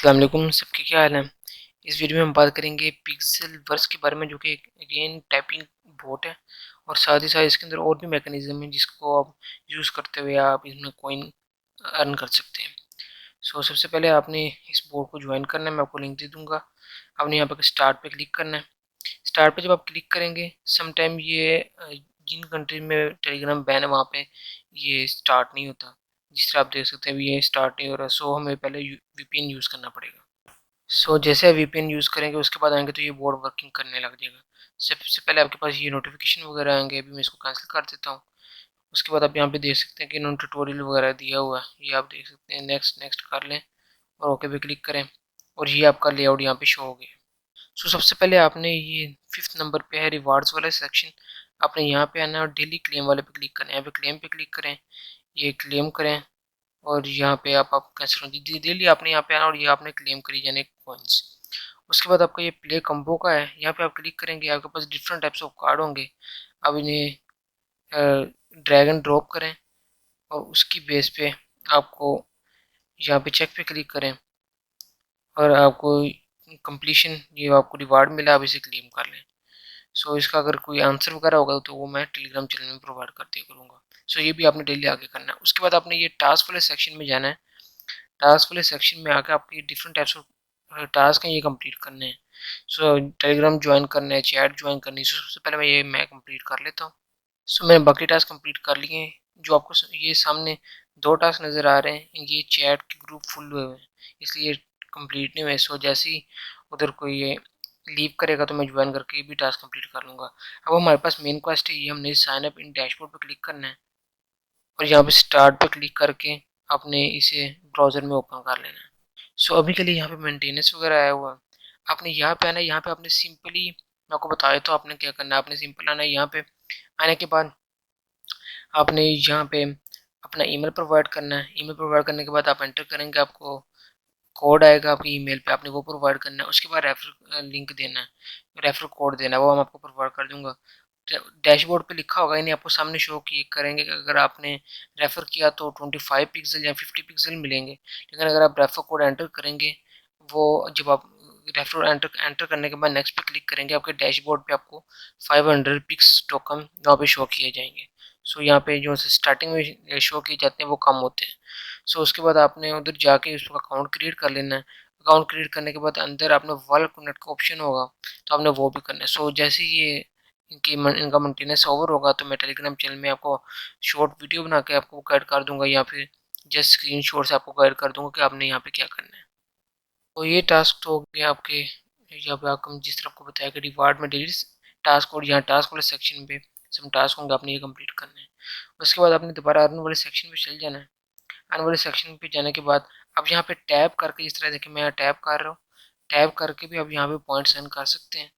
अस्सलाम वालेकुम, सबके क्या हाल है। इस वीडियो में हम बात करेंगे पिक्सेल वर्स के बारे में, जो कि अगेन टाइपिंग बोट है और साथ ही साथ इसके अंदर और भी मैकेनिज्म है जिसको आप यूज़ करते हुए आप इसमें कॉइन अर्न कर सकते हैं। सबसे पहले आपने इस बोर्ड को ज्वाइन करना है, मैं आपको लिंक दे दूंगा। आपने यहाँ पर स्टार्ट पे क्लिक करना है। स्टार्ट पे जब आप क्लिक करेंगे, समटाइम ये जिन कंट्री में टेलीग्राम बैन है वहाँ पे ये स्टार्ट नहीं होता। जिस तरह आप देख सकते हैं अभी ये स्टार्ट नहीं हो रहा, सो हमें पहले वीपीएन यूज़ करना पड़ेगा। जैसे वीपीएन यूज़ करेंगे उसके बाद आएंगे तो ये बोर्ड वर्किंग करने लग जाएगा। सबसे पहले आपके पास ये नोटिफिकेशन वगैरह आएंगे, अभी मैं इसको कैंसिल कर देता हूँ। उसके बाद आप यहाँ पे देख सकते हैं कि इन्होंने ट्यूटोरियल वगैरह दिया हुआ है, ये आप देख सकते हैं। नेक्स्ट नेक्स्ट कर लें और ओके पे क्लिक करें और ये आपका लेआउट यहाँ पे शो हो गया। सबसे पहले आपने ये 5th नंबर पे है रिवार्ड्स वाला सेक्शन, आपने यहाँ पे आना है और डेली क्लेम वाले पे क्लिक करना है। यहाँ पे क्लेम पे क्लिक करें, ये क्लेम करें और यहाँ पे आप कैंसिल डेली आपने यहाँ पे आना और ये आपने क्लेम करी जाने कॉइन्स। उसके बाद आपका ये प्ले कम्बो का है, यहाँ पे आप क्लिक करेंगे, आपके पास डिफरेंट टाइप्स ऑफ कार्ड होंगे। अब इन्हें ड्रैग एंड ड्रॉप करें और उसकी बेस पे आपको यहाँ पे चेक पे क्लिक करें और आपको कंप्लीशन ये आपको रिवार्ड मिला, आप इसे क्लेम कर लें। इसका अगर कोई आंसर वगैरह होगा तो वो मैं टेलीग्राम चैनल में प्रोवाइड कर दिया करूँगा। ये भी आपने डेली आगे करना है। उसके बाद आपने ये टास्क वाले सेक्शन में जाना है। टास्क वाले सेक्शन में आकर आपके डिफरेंट टाइप्स ऑफ टास्क हैं, ये कंप्लीट करने हैं। टेलीग्राम ज्वाइन करना है, चैट ज्वाइन करनी है। सबसे पहले मैं कंप्लीट कर लेता हूँ। मैंने बाकी टास्क कंप्लीट कर लिए हैं। जो आपको ये सामने दो टास्क नज़र आ रहे हैं, ये चैट के ग्रुप फुल हुए हुए हैं इसलिए कंप्लीट नहीं हुए। जैसे ही उधर कोई ये लीव करेगा तो मैं ज्वाइन करके ये भी टास्क कंप्लीट कर लूँगा। अब हमारे पास मेन क्वेस्ट है, ये हमने साइन अप इन डैशबोर्ड पर क्लिक करना है और यहाँ पे स्टार्ट पे क्लिक करके आपने इसे ब्राउज़र में ओपन कर लेना है। अभी के लिए यहाँ पे मेंटेनेंस वगैरह आया हुआ है। आपने यहाँ पे आना है, यहाँ पे आपने सिंपली मैं आपको बताया तो आपने क्या करना है। आपने सिंपल आना है, यहाँ पे आने के बाद आपने यहाँ पे अपना ईमेल प्रोवाइड करना है। ईमेल प्रोवाइड करने के बाद आप एंटर करेंगे, आपको कोड आएगा आपकी ईमेल पे, आपने वो प्रोवाइड करना है। उसके बाद रेफर लिंक देना है, रेफर कोड देना है, वो हम आपको प्रोवाइड कर दूंगा। डैशबोर्ड पे लिखा होगा, यानी आपको सामने शो करेंगे कि अगर आपने रेफ़र किया तो 25 पिक्सल या 50 पिक्सल मिलेंगे। लेकिन अगर आप रेफर कोड एंटर करेंगे, वो जब आप रेफर एंटर एंटर करने के बाद नेक्स्ट पे क्लिक करेंगे, आपके डैशबोर्ड पे आपको 500 पिक्स टोकन वहाँ पे शो किए जाएंगे। यहाँ पे जो स्टार्टिंग में शो किए जाते हैं वो कम होते हैं। उसके बाद आपने उधर जाके उसका अकाउंट क्रिएट कर लेना है। अकाउंट क्रिएट करने के बाद अंदर आपने वर्ल्ड कनेक्ट का ऑप्शन होगा, तो आपने वो भी करना है। जैसे ये इनका मेंटेनेंस ओवर होगा तो मैं टेलीग्राम चैनल में आपको शॉर्ट वीडियो बना के आपको गाइड कर दूंगा, या फिर जस्ट स्क्रीन शॉट से आपको गाइड कर दूंगा कि आपने यहाँ पे क्या करना है। ये टास्क तो हो गया आपके। यहाँ पे आपको जिस तरह आपको बताया कि रिवार्ड में डेली टास्क, और यहाँ टास्क वाले सेक्शन पे सब टास्क होंगे, आपने ये कंप्लीट करना है। उसके बाद आपने दोबारा अर्न वाले सेक्शन पे चल जाना है। अर्न वाले सेक्शन पे जाने के बाद आप यहाँ पे टैप करके, इस तरह देखिए मैं यहाँ टैप कर रहा हूँ, टैप करके भी आप यहाँ पे पॉइंट्स अर्न कर सकते हैं।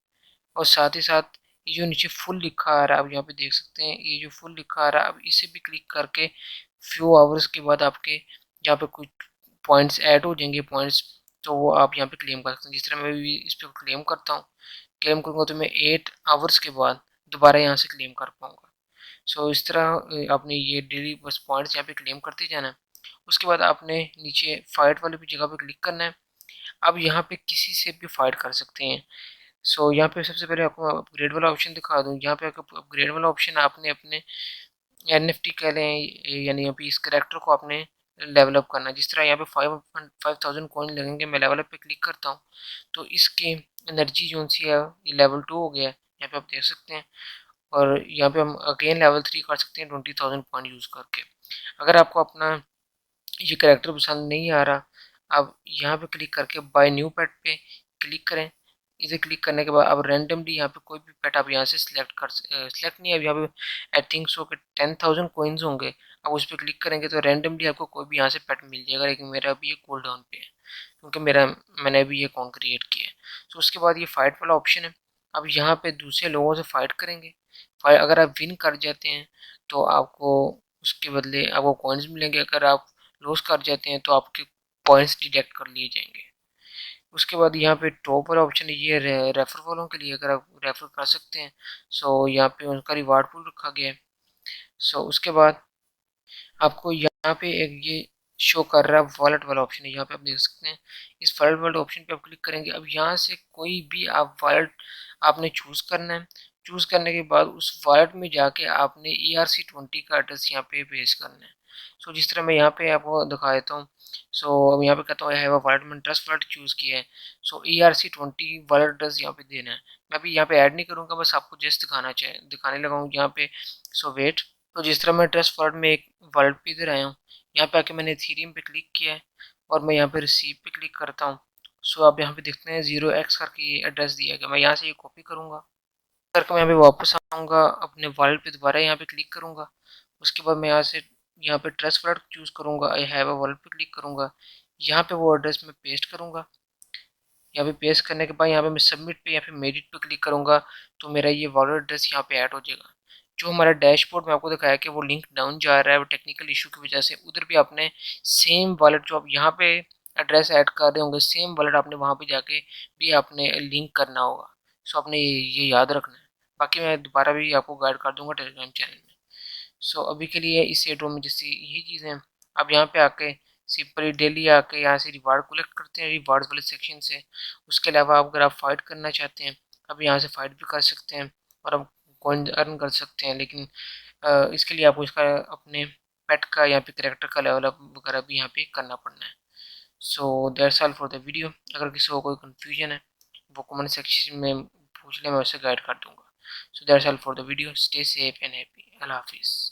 और साथ ही साथ ये जो नीचे फुल लिखा आ रहा है, आप यहाँ पे देख सकते हैं, ये जो फुल लिखा आ रहा है, अब इसे भी क्लिक करके फ्यू आवर्स के बाद आपके यहाँ पे कुछ पॉइंट्स ऐड हो जाएंगे पॉइंट्स, तो वो आप यहाँ पे क्लेम कर सकते हैं। जिस तरह मैं भी इस पर क्लेम करता हूँ, क्लेम करूँगा तो मैं 8 आवर्स के बाद दोबारा यहाँ से क्लेम कर पाऊँगा। इस तरह आपने ये डेली बस पॉइंट्स यहाँ पे क्लेम करते जाना है। उसके बाद आपने नीचे फाइट वाली भी जगह पे क्लिक करना है। अब यहाँ पे किसी से भी फाइट कर सकते हैं। यहाँ पे सबसे पहले आपको अपग्रेड वाला ऑप्शन दिखा दूँ। यहाँ पे आपको अपग्रेड वाला ऑप्शन आपने अपने एनएफटी कह लें, यानी यहाँ पे इस करेक्टर को आपने लेवल अप करना है। जिस तरह यहाँ पे 5000 कॉइन लगेंगे, मैं लेवल अप पे क्लिक करता हूँ तो इसकी एनर्जी जो सी है ये लेवल 2 हो गया है, यहाँ पे आप देख सकते हैं। और यहाँ पे हम अगेन लेवल 3 कर सकते हैं 20,000 पॉइंट यूज़ करके। अगर आपको अपना ये करेक्टर पसंद नहीं आ रहा, आप यहाँ पे क्लिक करके बाय न्यू पेट पे क्लिक करें। इसे क्लिक करने के बाद अब रैंडमली यहाँ पे कोई भी पेट आप यहाँ से सिलेक्ट कर सिलेक्ट नहीं है, अब यहाँ पे आई थिंक सो कि 10,000 कोइंस होंगे। अब उस पर क्लिक करेंगे तो रैंडमली आपको कोई भी यहाँ से पेट मिल जाएगा, लेकिन मेरा अभी ये कूल डाउन पे है क्योंकि मैंने अभी ये अकाउंट क्रिएट किया है। उसके बाद ये फाइट वाला ऑप्शन है। अब यहाँ पे दूसरे लोगों से फाइट करेंगे। फाइट अगर आप विन कर जाते हैं तो आपको उसके बदले आपको कॉइन्स मिलेंगे। अगर आप लॉस कर जाते हैं तो आपके पॉइंट्स डिडक्ट कर लिए जाएंगे। उसके बाद यहाँ पे टॉप वाला ऑप्शन है, ये रेफर वालों के लिए, अगर आप रेफर कर सकते हैं। यहाँ पे उनका रिवार्ड पूल रखा गया है। उसके बाद आपको यहाँ पे एक ये शो कर रहा है वॉलेट वाला ऑप्शन है, यहाँ पे आप देख सकते हैं। इस वॉलेट वाले ऑप्शन पे आप क्लिक करेंगे। अब यहाँ से कोई भी आप वॉलेट आपने चूज़ करना है। चूज़ करने के बाद उस वॉलेट में जाके आपने ERC20 का एड्रेस यहाँ पे पेस्ट करना है। सो जिस तरह मैं यहाँ पे आपको दिखा देता हूँ। सो अब यहाँ पे कहता हूँ है वॉलेट में ट्रस्ट वॉलेट चूज़ किया है। सो ERC20 वॉलेट एड्रेस यहाँ पे देना है। मैं अभी यहाँ पे ऐड नहीं करूँगा, बस आपको जस्ट दिखाने लगा हूँ यहाँ पे। सो वेट। तो जिस तरह मैं ट्रस्ट वॉलेट में एक वॉलेट पे इधर आया हूँ, यहाँ पे आके मैंने इथेरियम पे क्लिक किया है और मैं यहाँ पे रिसीव पे क्लिक करता हूँ। सो आप यहाँ पे देखते हैं 0x करके ये एड्रेस दिया गया। मैं यहाँ से ये कॉपी करूँगा, करके मैं यहाँ पे वापस आऊँगा, अपने वॉलेट पे दोबारा यहाँ पे क्लिक करूँगा। उसके बाद मैं यहाँ पे ट्रस्ट वॉलेट चूज़ करूँगा, आई हैव अ वॉलेट पे क्लिक करूँगा। यहाँ पे वो एड्रेस मैं पेस्ट करूँगा। यहाँ पे पेस्ट करने के बाद यहाँ पे मैं सबमिट पे या फिर मेडिट पे क्लिक करूँगा, तो मेरा ये वॉलेट एड्रेस यहाँ पे ऐड हो जाएगा। जो हमारा डैशबोर्ड में आपको दिखाया कि वो लिंक डाउन जा रहा है वो टेक्निकल इशू की वजह से, उधर भी आपने सेम वॉलेट जो आप यहाँ पे एड्रेस ऐड कर रहे होंगे, सेम वॉलेट आपने वहाँ पे जाके भी आपने लिंक करना होगा। सो आपने ये याद रखना है। बाकी मैं दोबारा भी आपको गाइड कर दूंगा टेलीग्राम चैनल में। सो अभी के लिए इस एड्रो में जैसे यही चीज़ें हैं। अब यहाँ पे आके सिंपली डेली आके यहाँ से रिवार्ड कलेक्ट करते हैं रिवार्ड वाले सेक्शन से। उसके अलावा अगर आप फाइट करना चाहते हैं, अब यहाँ से फाइट भी कर सकते हैं और आप कॉइन अर्न कर सकते हैं। लेकिन इसके लिए आपको इसका अपने पेट का यहाँ पे करेक्टर का लेवल अप वगैरह भी यहाँ पे करना पड़ना है। सो that's all for the video. अगर किसी को कोई कन्फ्यूजन है वो कमेंट सेक्शन में पूछ ले, मैं उसे गाइड कर दूंगा। So that's all for the video. Stay safe and happy. अल्लाह हाफिज़।